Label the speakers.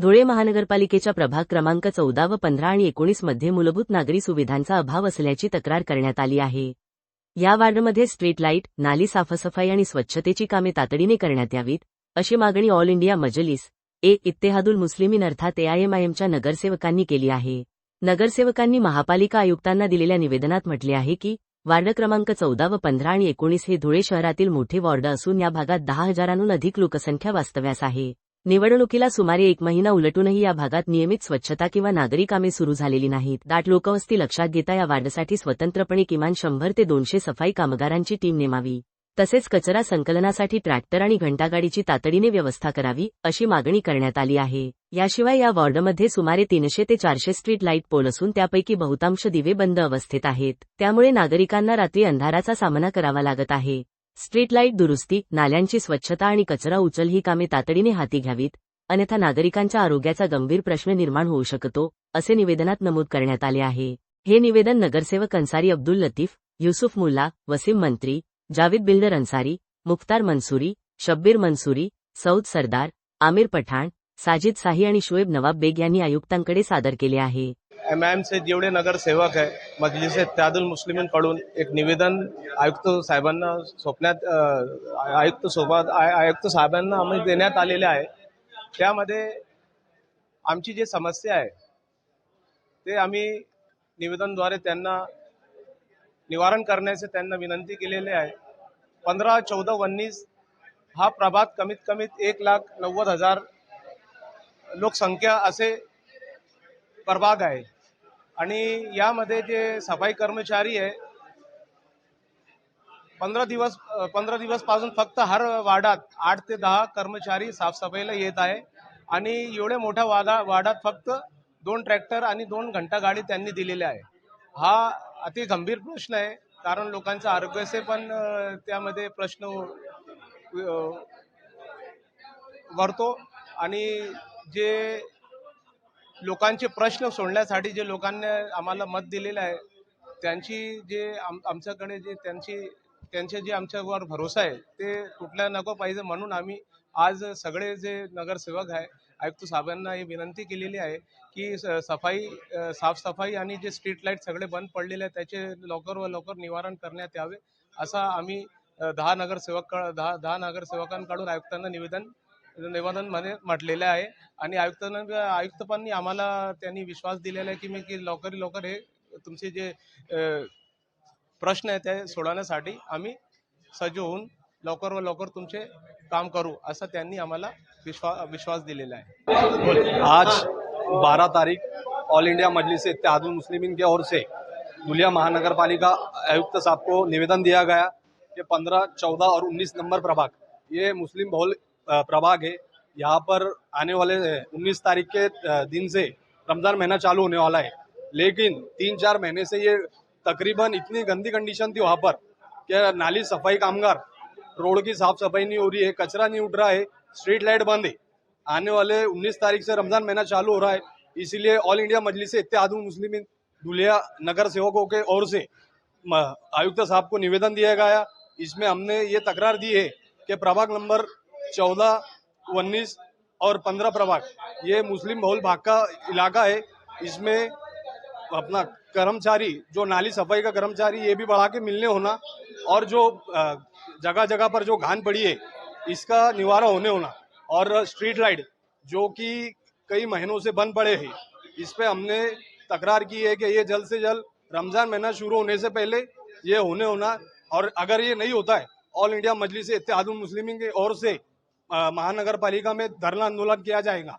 Speaker 1: धुळे महानगरपालिकेच्या प्रभाग क्रमांक 14 व 15 आणि 19 मध्ये मूलभूत नागरी सुविधांचा अभाव असल्याची तक्रार करण्यात आली आहे। या वार्डमध्ये स्ट्रीट लाईट, नाली साफसफाई आणि स्वच्छतेची कामे तातडीने करण्यात यावीत, अशी मागणी ऑल इंडिया मजलिस इत्तेहादुल मुस्लिमीन अर्थात AIMIMच्या नगरसेवकांनी केली आहे। नगरसेवकांनी महापालिका आयुक्तांना दिलेल्या निवेदनात म्हटले आहे की वार्ड क्रमांक 14 व 15 आणि 19 हे धुळे शहरातील मोठे वॉर्ड असून या भागात 10,000हून अधिक लोकसंख्या वास्तव्यास आहे। निवडणुकीला सुमारे 1 महिना उलटूनही या भागात नियमित स्वच्छता किंवा नागरी कामे सुरू झालेली नाहीत। दाट लोकवस्ती लक्षात घेता या वार्डसाठी स्वतंत्रपणे किमान 100 ते 200 सफाई कामगारांची टीम नेमावी, तसेच कचरा संकलनासाठी ट्रॅक्टर आणि घंटागाडीची तातडीने व्यवस्था करावी, अशी मागणी करण्यात आली आहे। याशिवाय या वॉर्डमध्ये सुमारे 300 ते 400 स्ट्रीट लाईट पोल असून त्यापैकी बहुतांश दिवे बंद अवस्थेत आहेत, त्यामुळे नागरिकांना रात्री अंधाराचा सामना करावा लागत आहे। स्ट्रीट लाईट दुरुस्ती, नाल्यांची स्वच्छता आणि कचरा उचल ही कामे तातडीने हाती घ्यावीत, अन्यथा नागरिकांच्या आरोग्याचा गंभीर प्रश्न निर्माण होऊ शकतो, असे निवेदनात नमूद करण्यात आले आहे। हे निवेदन नगरसेवक अन्सारी अब्दुल लतीफ, युसुफ मुल्ला, वसीम मंत्री, जावेद बिल्डर अन्सारी, मुख्तार मंसूरी, शब्बीर मंसूरी, सौद सरदार, आमिर पठाण, साजिद साही आणि शुएब नवाब बेग यांनी आयुक्तांकडे सादर केले आहे।
Speaker 2: एमआयएमचे जेवढे नगरसेवक आहे मजलिस इत्तेहादुल मुस्लिमीन कडून एक निवेदन आयुक्त साहेबांना सोपण्यात आयुक्त साहेबांना आम्ही देण्यात आलेले आहे। त्यामध्ये आमची जी समस्या आहे ते आम्ही निवेदनद्वारे त्यांना निवारण करण्याचे त्यांना विनंती केलेली आहे। 15, 14, 19 हा प्रभाग कमीत कमी 1,90,000 लोकसंख्या असे प्रभाग आहे आणि यामध्ये जे सफाई कर्मचारी आहे 15 दिवस पासून फक्त हर वार्डात 8 ते 10 कर्मचारी साफसफाईला येत आहे आणि एवढ्या मोठ्या वार्डात फक्त 2 ट्रॅक्टर आणि 2 घंटागाडी त्यांनी दिलेले आहे। हा अति गंभीर प्रश्न आहे, कारण लोकांच्या आरोग्याचे पण त्यामध्ये प्रश्न वाढतो आणि जे लोकांचे प्रश्न सोडण्यासाठी जे लोकांनी आम्हाला मत दिलेलं आहे त्यांची जे आमच्याकडे जे त्यांचे जे आमच्यावर भरोसा आहे ते कुठल्या नको पाहिजे, म्हणून आम्ही आज सगळे जे नगरसेवक आहे आयुक्त साहेबांना ही विनंती केलेली आहे की साफसफाई आणि जे स्ट्रीट लाईट सगळे बंद पडलेले आहेत त्याचे लवकर निवारण करण्यात यावे, असा आम्ही 10 नगरसेवकांकडून आयुक्तांना निवेदन मध्ये म्हटलेलं आहे। आणि आयुक्तांनी आम्हाला त्यांनी विश्वास दिलेला आहे की लवकर हे तुमचे जे प्रश्न आहेत ते सोडवण्यासाठी आम्ही सज्ज होऊन लवकर तुमचे काम करू, असं त्यांनी आम्हाला विश्वास दिलेला है।
Speaker 3: आज 12 तारीख ऑल इंडिया मजलिस इत्तेहादुल मुस्लिमीन की ओर से धुलिया महानगरपालिका आयुक्त साहब को निवेदन दिया गया कि 15, 14 और 19 नंबर प्रभाग ये मुस्लिम बहुल प्रभाग है। यहाँ पर आने वाले 19 तारीख के दिन से रमज़ान महीना चालू होने वाला है, लेकिन 3-4 महीने से ये तकरीबन इतनी गंदी कंडीशन थी वहाँ पर कि नाली सफाई कामगार, रोड की साफ सफाई नहीं हो रही है, कचरा नहीं उठ रहा है, स्ट्रीट लाइट बंद है। आने वाले 19 तारीख से रमज़ान महीना चालू हो रहा है, इसीलिए ऑल इंडिया मजलिस इत्तेहादुल मुस्लिमीन धुलिया नगर सेवकों के ओर से आयुक्त साहब को निवेदन दिया गया। इसमें हमने ये तकरार दी है कि प्रभाग नंबर 14, 19 और 15 प्रभाग ये मुस्लिम बहुल भाग का इलाका है। इसमें अपना कर्मचारी जो नाली सफाई का कर्मचारी ये भी बढ़ा के मिलने होना, और जो जगह जगह पर जो घान पड़ी है इसका निवारण होने होना, और स्ट्रीट लाइट जो कि कई महीनों से बंद पड़े हैं, इस पे हमने तकरार की है कि ये जल्द से जल्द रमज़ान महीना शुरू होने से पहले ये होने होना, और अगर ये नहीं होता है ऑल इंडिया मजलिस इत्तेहादुल मुस्लिमीन की ओर से महानगर पालिका में धरना आंदोलन किया जाएगा।